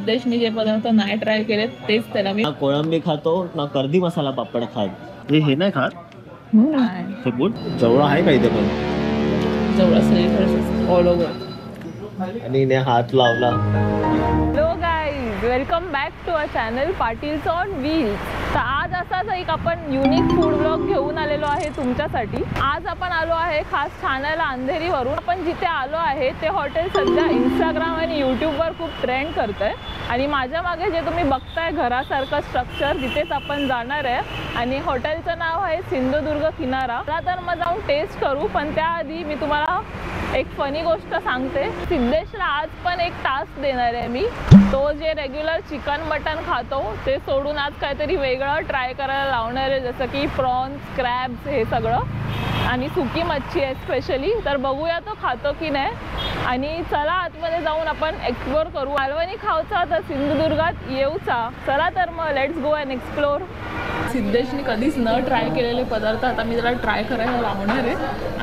सिद्धेशनी जे पदार्थ नाही ट्राय केले तेच त्याला मी ना कोळंबी खातो ना कर्दी मसाला पापड खात. हे नाही खात हे बोल जवळ आहे का इथे पण जवळ सगळीकडे ऑल ओव्हर. आणि हिने हात लावला. Hello guys, welcome back to our channel Patils on wheels. तर आज असाच एक आपण युनिक फूड ब्लॉग घेऊन आलेलो आहे तुमच्यासाठी. आज आपण आलो आहे खास ठाण्याला अंधेरीवरून. आपण जिथे आलो आहे ते हॉटेल सध्या इंस्टाग्राम आणि यूट्यूबवर खूप ट्रेंड करतंय. आणि माझ्या मागे जे तुम्ही बघताय घरासारखं स्ट्रक्चर तिथेच आपण जाणार आहे. आणि हॉटेलचं नाव आहे सिंधुदुर्ग किनारा. तर मग जाऊन टेस्ट करू, पण त्याआधी मी तुम्हाला एक फनी गोष्ट सांगते. सिद्धेशला आज पण एक टास्क देणार आहे मी. तो जे रेग्युलर चिकन मटन खातो ते सोडून आज काहीतरी वेगळं ट्राय करायला लावणार आहे, जसं की प्रॉन्स, क्रॅब्स हे सगळं, आणि सुकी मच्छी आहे स्पेशली. तर बघूया तो खातो की नाही. आणि चला आतमध्ये जाऊन आपण एक्सप्लोर करू. मालवणी खाऊचा तर सिंधुदुर्गात येऊचा. चला तर मग लेट्स गो अँड एक्सप्लोर. सिद्धेशनी कधीच न ट्राय केलेले पदार्थ आता मी त्याला ट्राय करायला लावणार आहे.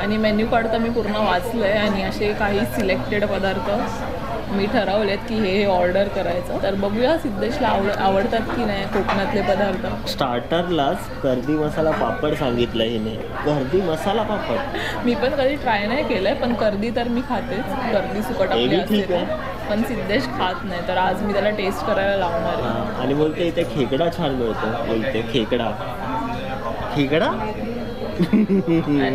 आणि मेन्यू कार्ड तर मी पूर्ण वाचलं आहे आणि असे काही सिलेक्टेड पदार्थ मी ठरवलेत की हे ऑर्डर करायचं. तर बघूया सिद्धेशला आवडतात की नाही कोकणातले पदार्थ. स्टार्टरलाच कर्दी मसाला पापड सांगितलं हिने. कर्दी मसाला पापड मी पण कधी ट्राय नाही केलंय, पण कर्दी तर मी खातेच. कर्दी सुकट आपली असते, पण सिद्धेश खात नाही. तर आज मी त्याला टेस्ट करायला लावणार आहे. आणि बोलते इथे खेकडा छान मिळतो. बोलते खेकडा खेकडा.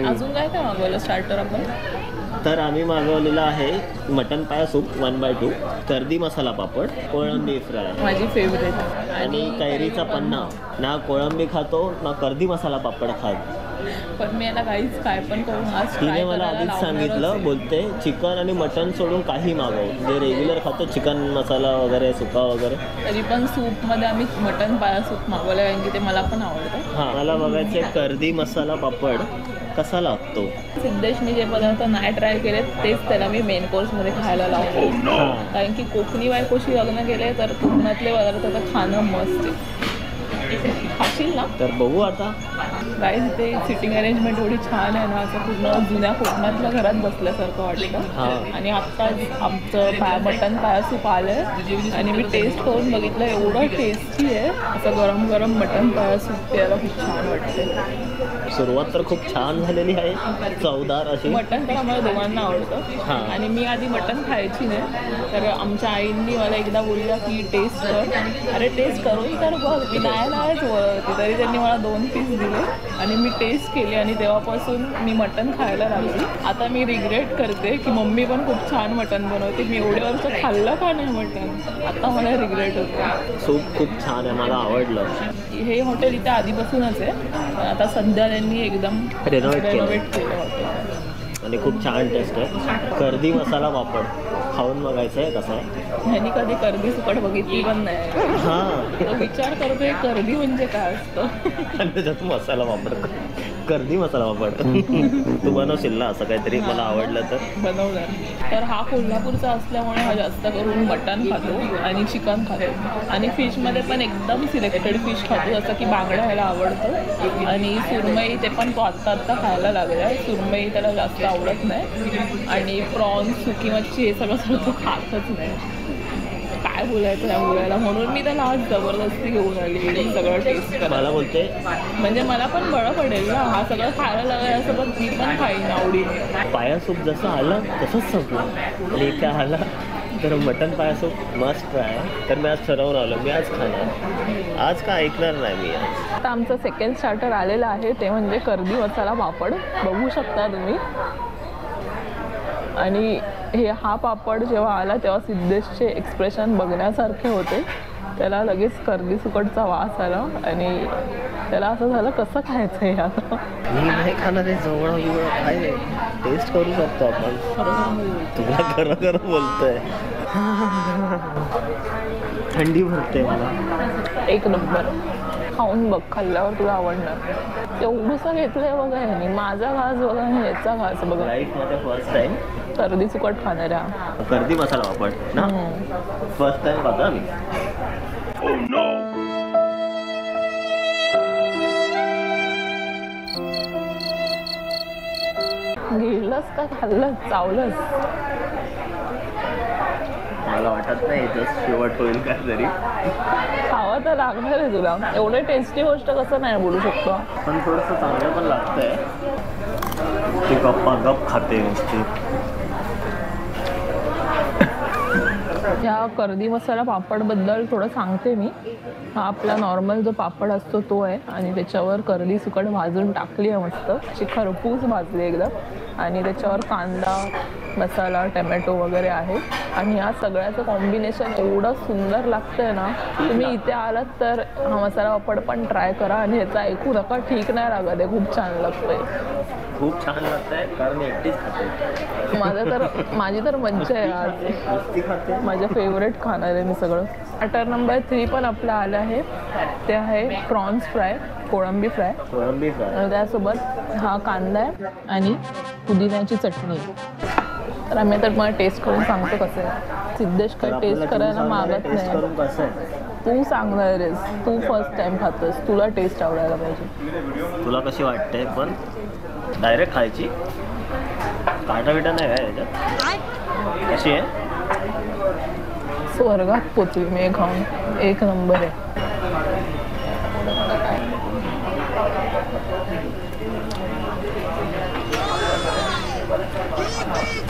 अजून काय काय मागवलं स्टार्टर आपण? तर आम्ही मागवलेला आहे मटन पाया सूप 1/2, कर्दी मसाला पापड, कोळंबी फ्राय माझी फेवरेट, आणि कैरीचा पन्ना. ना कोळंबी खातो ना कर्दी मसाला पापड खात. पण मी याला काहीच काय पण करून आज तिने मला आधीच सांगितलं, बोलते चिकन आणि मटन सोडून काही मागव, जे रेग्युलर खातो चिकन मसाला वगैरे सुका वगैरे. तरी पण सूपमध्ये आम्ही मटन पाया सूप मागवलं कारण की ते मला पण आवडतं. हां, मला बघायचे कर्दी मसाला पापड कसा लागतो. सिद्धेशनी जे पदार्थ नाही ट्राय केले तेच त्याला मी मेन कोर्समध्ये खायला लावतो. कारण की कोकणी बायकोशी लग्न केले तर कोकणातले पदार्थ तर खाणं मस्त आहे. खाशील ना? तर बघू आता. गाईज इथे सिटिंग अरेंजमेंट एवढी छान आहे ना, असं पूर्ण जुन्या कोकणातल्या घरात बसल्यासारखं वाटतं. आणि आत्ताच आमचं मटन पाया सूप आलंय आणि मी टेस्ट करून बघितलं, एवढं टेस्टी आहे. असं गरम गरम मटन पाया सूप प्यायला खूप छान वाटते. सुरुवात तर खूप छान झालेली आहे, चवदार अशी. मटन तर आम्हाला दोघांना आवडतं आणि मी आधी मटन खायची नाही, तर आमच्या आईंनी मला एकदा बोललं की टेस्ट कर. अरे टेस्ट करून तर बघ. मी नाही नाहीच बोलत होती, तरी त्यांनी मला 2 पीस दिले आणि मी टेस्ट केली आणि तेव्हापासून मी मटन खायला लागली. आता मी रिग्रेट करते की मम्मी पण खूप छान मटन बनवते, मी एवढे वर्ष खाल्लं का नाही मटन. आता मला रिग्रेट होतं. सूप खूप छान आहे, मला आवडलं. हे हॉटेल इथे आधीपासूनच आहे, आता सध्या त्यांनी एकदम रेनोव्हेट केलं हॉटेल आणि खूप छान टेस्ट आहे. कर्दी मसाला पापड खाऊन बघायचं आहे कसं आहे. ह्यांनी कधी कर्दी सुकट बघितली पण नाही. हां, विचार करतोय कर्दी म्हणजे काय असतं. आणि त्याच्यात मसाला पापड, कर्दी मसाला पापड. तू बनवशील ना असं काहीतरी, मला आवडलं तर बनवणार. तर हा कोल्हापूरचा असल्यामुळे हा जास्त करून मटण खातो आणि चिकन खातो. आणि फिशमध्ये पण एकदम सिलेक्टेड फिश खातो, जसं की बांगडा ह्याला आवडतं. आणि सुरमई ते पण तो आत्ता खायला लागला. सुरमई त्याला जास्त आवडत नाही. आणि प्रॉन्स, सुकी मच्छी हे सगळं तो खातच नाही. काय बोलायचं या मुलाला, म्हणून मी त्याला आज जबरदस्ती घेऊन आली सगळं टेस्ट करायला. मला बोलते म्हणजे मला पण बरं पडेल ना, हा सगळं खायला लागला सोबत मी पण खाईन आवडीने. पाया सूप जसं आलं तसंच संपलं. आणि काय आला तर मटन पाया सूप मस्ट ट्राय. तर मी आज ठरवून आलो, मी आज खाणार. आज का ऐकणार नाही मी आज. आता आमचं सेकंड स्टार्टर आलेलं आहे, ते म्हणजे कर्दी मसाला पापड. बघू शकता तुम्ही. आणि हा पापड जेव्हा आला तेव्हा सिद्धेशचे एक्सप्रेशन बघण्यासारखे होते. त्याला लगेच कर्दी सुकटचा वास आला आणि त्याला असं झालं कसं खायचं आहे आता. मी नाही खाणार आहे, जवळ काय टेस्ट करू शकतो आपण. तुला खरं खरं बोलतोय. थंडी भरते मला. एक नंबर. खाऊन बघ, खाल्ल्यावर तुला आवडणार. एवढंसं घेतलंय बघा ह्यानी. माझा घास बघा आणि ह्याचा घास बघा. लाईफमध्ये फर्स्ट टाइम कर्दी सुकट खाणाऱ्या. कर्दी मसाला पापड ना फर्स्ट टाइम बघा मी. गिळलंस का खाल्लंस, चावलंस? मला वाटत नाही इथं शेवट होईल काय तरी. खावं तर लागणार आहे तुला. एवढे टेस्टी गोष्ट कसं नाही बोलू शकतो. पण थोडंसं चांगलं पण लागतंय. ती गप्पा गप खाते नुसती. ह्या कर्दी मसाला पापडबद्दल थोडं सांगते मी. हा आपला नॉर्मल जो पापड असतो तो आहे आणि त्याच्यावर कर्दी सुकट भाजून टाकली आहे मस्त अशी खरपूस भाजली एकदम आणि त्याच्यावर कांदा मसाला टमॅटो वगैरे आहे आणि ह्या सगळ्याचं कॉम्बिनेशन एवढं सुंदर लागतंय ना. तुम्ही इथे आलात तर हा मसाला पापड पण ट्राय करा आणि ह्याचं ऐकू नका ठीक नाही लागत आहे. खूप छान लागतंय. खूप छान लागतंय कारण एकटीच खाते. माझी तर मज्जा आहे आज. नुसती खाते. माझं फेवरेट खाणार आहे मी सगळं. स्टार्टर नंबर 3 पण आपलं आलं आहे. ते आहे प्रॉन्स फ्राय कोळंबी फ्राय. आणि त्यासोबत हा कांदा आहे आणि पुदिन्याची चटणी. तर आम्ही तर मला टेस्ट करून सांगतो कसं आहे. सिद्धेश काय टेस्ट करायला मागत नाही. तू सांगणार आहेस. तू फर्स्ट टाइम खातोस. तुला टेस्ट आवडायला पाहिजे. तुला कशी वाटते पण डायरेक्ट खायची काटा बिटा नाही काय याच्यात. कशी आहे. स्वर्गात पोचली मी खाऊन. एक नंबर आहे.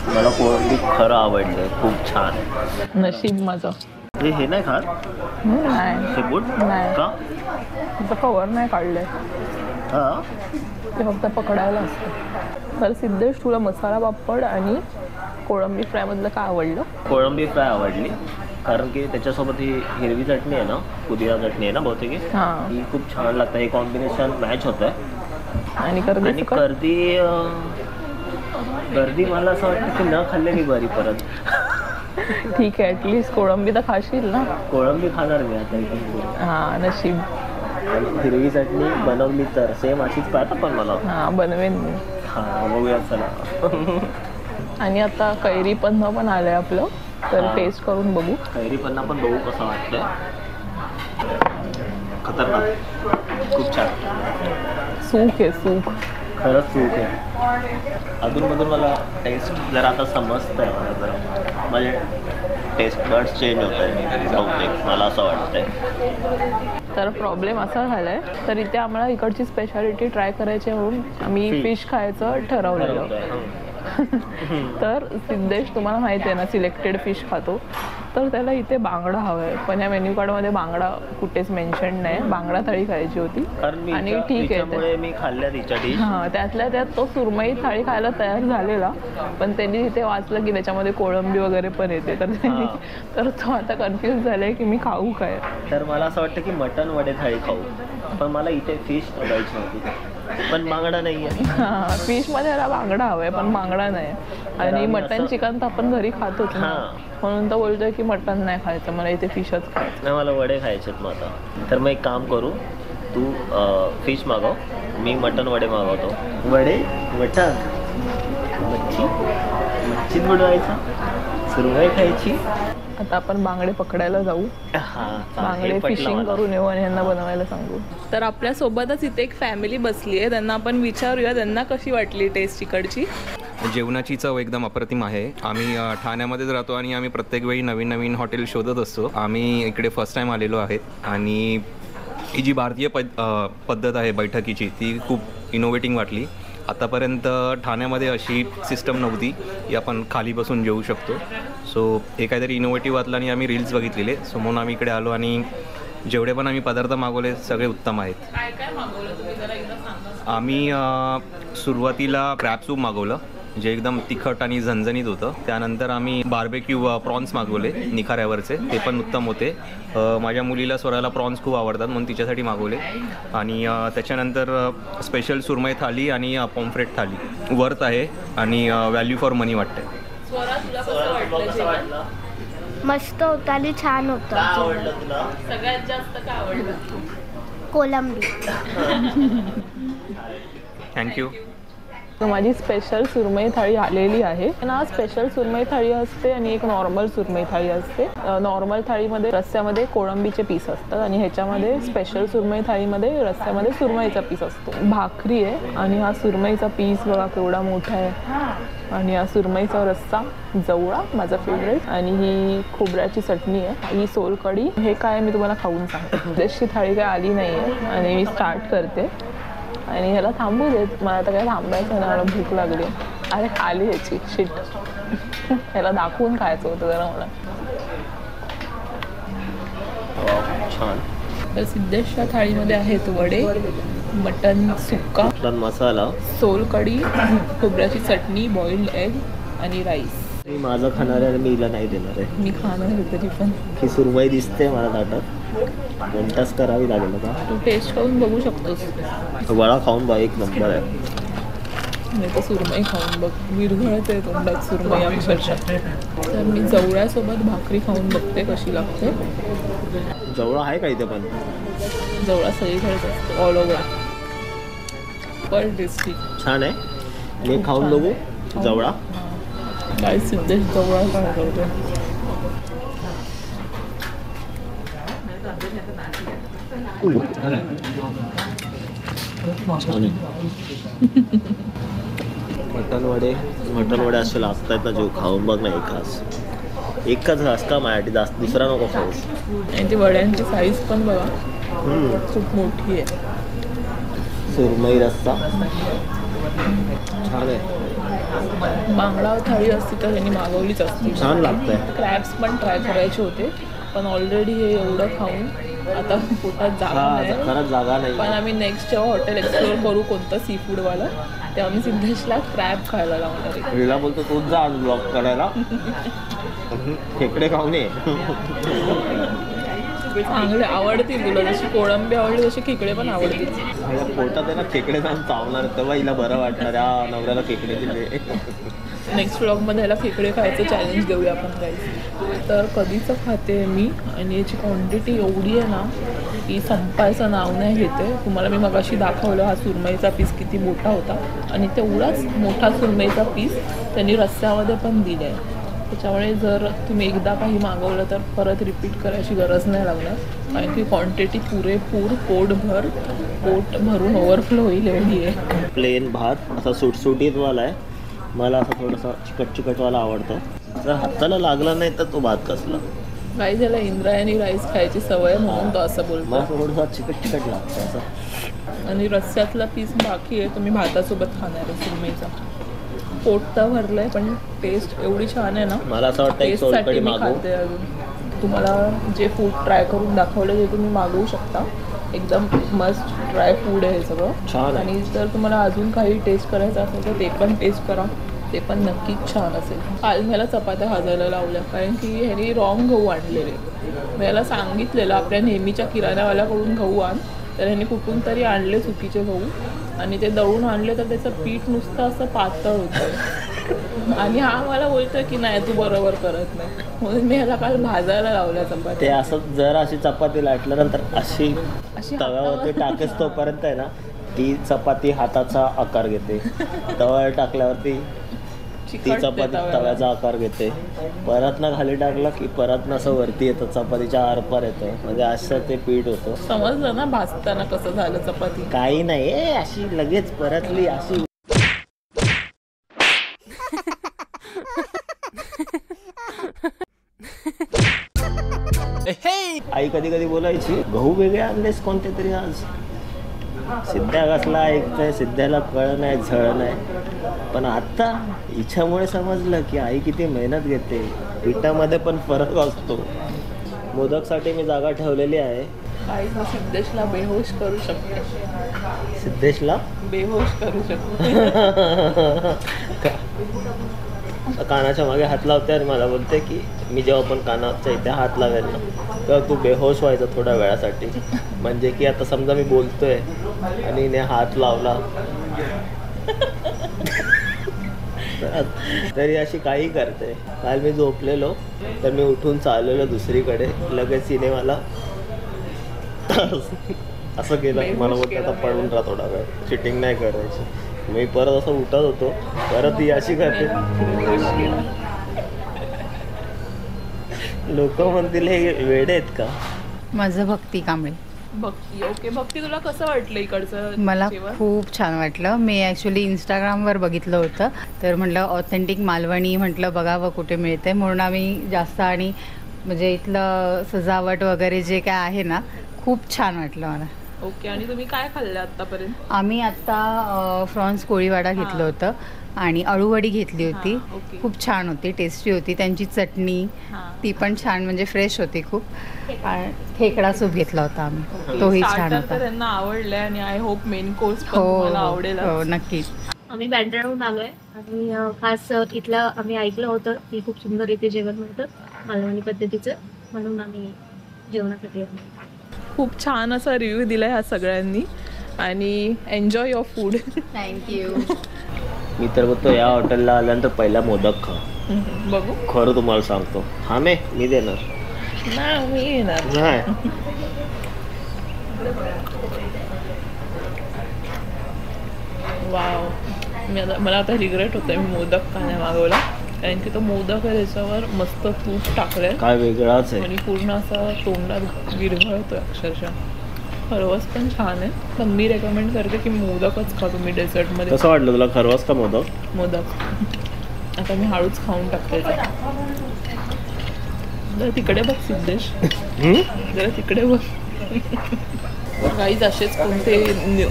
मला कोळंबी खरं आवडलं. खूप छान. नशीब माझं. हे नाही खात. नाही शेपूट नाही का तिचं कवर नाही काढलंय. हां ते फक्त पकडायला असतं. तर सिद्धेश तुला मसाला पापड आणि कोळंबी फ्रायमधलं काय आवडलं. कोळंबी फ्राय आवडली कारण की त्याच्यासोबत ही हिरवी चटणी आहे ना पुदिना चटणी आहे ना बहुतेक हां ही खूप छान लागतं. हे कॉम्बिनेशन मॅच होतं आहे. आणि गर्दी मला असं वाटतं की न खाल्लेली बरी परत. ठीक आहे ॲटलिस्ट कोळंबी तर खाशील ना. कोळंबी खाणार मी आता इथून. हां नशीब. हिरवी चटणी बनवली तर सेम अशीच पाहता पण मला. हां बनवेन मी. हां बघूया चला. आणि आता कैरी पन्ना पण आलंय आपलं तर टेस्ट करून बघू. कैरी पन्ना पण बघू कसं वाटतंय. खतरनाक. खूप छान. सूक आहे सूक. खरंच सूक आहे. अधूनमधून मला टेस्ट जरा आता समजतं आहे. मला जरा माझे टेस्ट बर्ड्स चेंज होत आहे बहुतेक मला असं वाटतंय. तर प्रॉब्लेम असा झाला आहे तर इथे आम्हाला इकडची स्पेशालिटी ट्राय करायची म्हणून आम्ही फिश खायचं ठरवलेलं. तर सिद्धेश तुम्हाला माहिती आहे ना सिलेक्टेड फिश खातो तर त्याला इथे बांगडा हवा आहे. पण या मेन्यू कार्डमध्ये बांगडा कुठेच मेन्शन नाही. बांगडा थाळी खायची होती आणि ठीक आहे मी खाल्ल्या तिच्या डिश. हां त्यातल्या त्यात तो सुरमई थाळी खायला तयार झालेला पण त्यांनी तिथे वाचलं की त्याच्यामध्ये कोळंबी वगैरे पण येते तर तो आता कन्फ्यूज झालाय की मी खाऊ काय. तर मला असं वाटतं की मटन वडे थाळी खाऊ पण मला इथे फिश बघायची होती पण बांगडा नाही आहे. हां फिशमध्ये त्याला बांगडा हवा आहे पण बांगडा नाही. आणि मटन चिकन तर आपण घरी खातोच ना म्हणून तर बोलतोय की मटन नाही खायचं मला इथे फिशच खायचं. नाही मला वडे खायचे आहेत मग आता. तर मग एक काम करू तू फिश मागव मी मटन वडे मागवतो. वडे मटन मच्छीत बुडवायचा सुरमई खायची. आता आपण बांगडे पकडायला जाऊ. बांगडे फिशिंग करून येऊ आणि यांना बनवायला सांगू. तर आपल्यासोबतच इथे एक फॅमिली बसली आहे त्यांना आपण विचारूया त्यांना कशी वाटली टेस्ट इकडची. जेवणाची चव एकदम अप्रतिम आहे. आम्ही ठाण्यामध्येच राहतो आणि आम्ही प्रत्येक वेळी नवीन नवीन हॉटेल शोधत असतो. आम्ही इकडे फर्स्ट टाईम आलेलो आहेत आणि ही जी भारतीय पद्धत आहे बैठकीची ती खूप इनोव्हेटिंग वाटली. आतापर्यंत ठाण्यामध्ये अशी सिस्टम नव्हती की आपण खाली बसून जेवू शकतो. सो हे काहीतरी इनोव्हेटिव्ह वाटलं आणि आम्ही रील्स बघितलेले सो म्हणून आम्ही इकडे आलो आणि जेवढे पण आम्ही पदार्थ मागवले सगळे उत्तम आहेत. काय काय मागवलं तुम्ही जरा एकदा सांगा. आम्ही सुरुवातीला क्रॅब सूप मागवलं जे एकदम तिखट आणि झणझणीत होतं. त्यानंतर आम्ही बार्बेक्यू प्रॉन्स मागवले निखाऱ्यावरचे ते पण उत्तम होते. माझ्या मुलीला स्वराला प्रॉन्स खूप आवडतात म्हणून तिच्यासाठी मागवले. आणि त्याच्यानंतर स्पेशल सुरमई थाली आणि पॉम्फ्रेट थाली वर्थ आहे आणि व्हॅल्यू फॉर मनी वाटते. स्वरा तुला कसं वाटलं. मस्त होतं आणि छान होतं. सगळ्यात जास्त काय आवडलं. कोलंबी. थँक्यू. माझी स्पेशल सुरमई थाळी आलेली आहे ना. स्पेशल सुरमई थाळी असते आणि एक नॉर्मल सुरमई थाळी असते. नॉर्मल थाळीमध्ये रस्स्यामध्ये कोळंबीचे पीस असतात आणि ह्याच्यामध्ये स्पेशल सुरमई थाळीमध्ये रस्स्यामध्ये सुरमईचा पीस असतो. भाकरी आहे आणि हा सुरमईचा पीस बघा केवढा मोठा आहे. आणि हा सुरमईचा रस्सा, जवळा माझा फेवरेट, आणि ही खोबऱ्याची चटणी आहे, ही सोलकढी. हे काय मी तुम्हाला खाऊन सांगते. जशी थाळी काय आली नाही आहे आणि मी स्टार्ट करते आणि ह्याला थांबू देत. मला आता काय थांबायचं ना, मला भूक लागली. अरे आली ह्याची शिट. ह्याला दाखवून खायचं होतं जरा मला. छान. तर सिद्धेशच्या थाळीमध्ये आहेत वडे, मटन सुक्का, मटन मसाला, सोलकढी, खोबऱ्याची चटणी, बॉइल्ड एग आणि राईस. मी माझं खाणार आहे आणि मी हिला नाही देणार आहे. मी खाणार आहे तरी पण. ही सुरमई दिसते मला ताटात, घंटाच करावी लागेल का. तू टेस्ट करून बघू शकतोस. वडा खाऊन बघ, एक नंबर आहे. नाही तर सुरमई खाऊन बघ, विरघळत आहे तोंडात सुरमई अक्षरशः. तर मी जवळ्यासोबत भाकरी खाऊन बघते कशी लागते. जवळ आहे का इथे पण? जवळा सगळीकडेच असते, ऑल ओव्हर. पण टेस्टी, छान आहे. मी खाऊन बघू जवळा. काय सिद्धेश जवळा काय करतो. मटन वडे असे लागतात ना, जीव खाऊन बघ ना. एकच घास का माझ्यासाठी, जास्त दुसरा नको खाऊस. आणि ती वड्यांची साईज पण बघा, खूप मोठी आहे. सुरमई रस्सा छान आहे. बांगडा थाळी असती तर त्यांनी मागवलीच असती. छान लागतंय. क्रॅब्स पण ट्राय करायचे होते, पण ऑलरेडी हे एवढं खाऊन आता पोटात जागा नाही. खरंच जागा नाही. पण आम्ही नेक्स्ट जेव्हा हॉटेल एक्सप्लोर करू कोणतं सी फूडवाला, तेव्हा मी सिद्धेशला क्रॅब खायला लावणार आहे. हिला बोलतो तूच जा ब्लॉग करायला. खेकडे खाऊन ये. चांगले आवडतील तुला, जशी कोळंबी आवडली तशी खेकडे पण आवडतील. पोटात आहे ना खेकडे जाऊन चावणार, तेव्हा हिला बरं वाटणार. हा नवऱ्याला खेकडे दिले. नेक्स्ट व्लॉगमध्ये ह्याला खेकडे खायचं चॅलेंज देऊया आपण गाईस. तर कधीचं खाते मी, आणि याची क्वांटिटी एवढी आहे ना की संपायचं नाव नाही घेते. तुम्हाला मी मगाशी दाखवलं हा सुरमईचा पीस किती मोठा होता, आणि तेवढाच मोठा सुरमईचा पीस त्यांनी रस्स्यामध्ये पण दिला आहे. त्याच्यामुळे जर तुम्ही एकदा काही मागवलं तर परत रिपीट करायची गरज नाही लागणार, कारण की क्वांटिटी पुरेपूर पोट भरून ओव्हरफ्लो होईल एवढी आहे. प्लेन भात असा सुटसुटीतवाला आहे. मला असं थोडंसं चिकटवाला आवडतं. जर हाताला लागला नाही तर तो भात कसला. गाईस याला इंद्रायणी राईस खायची सवय म्हणून तो असं बोलतो. मला थोडंसं चिकट लागतं असं. आणि रस्स्यातला पीस बाकी आहे, तुम्ही भातासोबत खाणार आहे सुरमईचा. पोट तर भरलंय, पण टेस्ट एवढी छान आहे ना. मला असं वाटतं टेस्टसाठी मी खाते अजून. तुम्हाला जे फूड ट्राय करून दाखवलं ते तुम्ही मागवू शकता. एकदम मस्ट ट्राय फूड आहे हे सगळं छान. आणि जर तुम्हाला अजून काही टेस्ट करायचं असेल तर ते पण टेस्ट करा, ते पण नक्कीच छान असेल. काल मला चपात्या भाजायला लावल्या, कारण की ह्यानी रॉंग गहू आणलेले. मी याला सांगितलेलं आपल्या नेहमीच्या किराण्यावाल्याकडून गहू आण, तर ह्याने कुठून तरी आणले चुकीचे गहू, आणि ते दळून आणले तर त्याचं पीठ नुसतं असं पातळ होतं. आणि हा मला बोलतोय की नाही तू बरोबर करत नाही, म्हणून मी ह्याला काल भाजायला लावल्या चपात्या. ते असं जर अशी चपाती लाटल्यानंतर अशी तव्यावरती टाकेस तोपर्यंत आहे ना, ती चपाती हाताचा आकार घेते. तव्यावर टाकल्यावरती ती चपाती तव्याचा आकार घेते. परत ना खाली टाकला की परत ना असं वरती येतं, चपातीच्या आरपार येतं. म्हणजे असं ते पीठ होतं. समजलं ना भाजताना कसं झालं चपाती. काही नाही अशी लगेच परतली अशी. आई कधी कधी बोलायची गहू वेगळे आणलेस कोणते तरी आज. सिद्ध्या कसला ऐकतोय, सिद्ध्याला कळ नाही झळ नाही. पण आता हिच्यामुळे समजलं की आई किती मेहनत घेते. पिठामध्ये पण फरक असतो. मोदकसाठी मी जागा ठेवलेली आहे. आई सिद्धेशला बेहोश करू शकते. सिद्धेशला बेहोश करू शकते. कानाच्या मागे हात लावते आणि मला बोलते की मी जेव्हा पण कानाच्या इथे हात लावेल ना तेव्हा तू बेहोश व्हायचं थोड्या वेळासाठी. म्हणजे की आता समजा मी बोलतोय आणि हिने हात लावला तरी अशी काही करते. काल मी झोपलेलो तर मी उठून चाललेलो दुसरीकडे, लगेच हिने मला असं केलं. मला बोलतं आता पडून राहा थोडा वेळ, चिटिंग नाही करायची. मी परत असं उठत होतो, परत ही अशी करते. लोक म्हणतील हे वेडे आहेत का. माझं भक्ती कांबळे. भक्ती. ओके भक्ती, तुला कसं वाटलं इकडचं मला जेवण? खूप छान वाटलं. मी ॲक्च्युली इंस्टाग्रामवर बघितलं होतं, तर म्हटलं ऑथेंटिक मालवणी म्हटलं बघावं कुठे मिळते, म्हणून आम्ही जास्त आणि म्हणजे इथलं सजावट वगैरे जे काय आहे ना खूप छान वाटलं मला. ओके, आणि तुम्ही काय खाल्लं आतापर्यंत? आम्ही आत्ता फ्रॉन्स कोळीवाडा घेतलं होतं आणि अळूवडी घेतली होती. हां, ओके. खूप छान होती, टेस्टी होती. त्यांची चटणी हां. ती पण छान, म्हणजे फ्रेश होती खूप. आणि खेकडा सूप घेतला होता आम्ही, तोही छान Starter होता. तर त्यांना आवडलंय आणि आय होप मेन कोर्स पण हो तुम्हाला आवडेल. हो नक्कीच. आम्ही बँड्राहून आलो आहे आणि खास इथलं आम्ही ऐकलं होतं की खूप सुंदर इथे जेवण मिळतं मालवणी पद्धतीचं, म्हणून आम्ही जेवणासाठी आलो. खूप छान असा रिव्ह्यू दिला ह्या सगळ्यांनी आणि एन्जॉय युअर फूड. थँक्यू. मी तर बोलतो या हॉटेलला आल्यानंतर पहिला मोदक खा. बघू. खरं तुम्हाला सांगतो. हा मी देणार नाही मी येणार. नाही. वाव, मला आता रिग्रेट होतंय मी मोदक का नाही मागवला, कारण की तो मोदक आहे त्याच्यावर मस्त तूप टाकलंय काय वेगळाच आहे. आणि पूर्ण असा तोंडात विरघळतोय अक्षरशः. खरवस पण छान आहे, पण मी रेकमेंड करते की मोदकच खा तुम्ही डेझर्टमध्ये. कसं वाटलं तुला खरवस का मोदक? मोदक. आता मी हळूच खाऊन टाकते. जरा तिकडे बघ सिद्धेश, जरा तिकडे बघ. काहीच असेच कोणते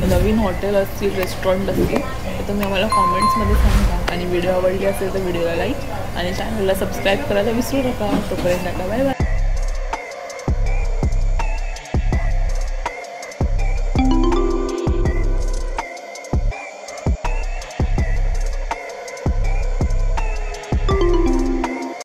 नवीन हॉटेल असतील, रेस्टॉरंट असतील तर तुम्ही आम्हाला कॉमेंट्समध्ये सांगा. आणि व्हिडिओ आवडली असेल तर व्हिडिओला लाईक आणि चॅनलला सबस्क्राईब करायला विसरू नका. तोपर्यंत बाय बाय.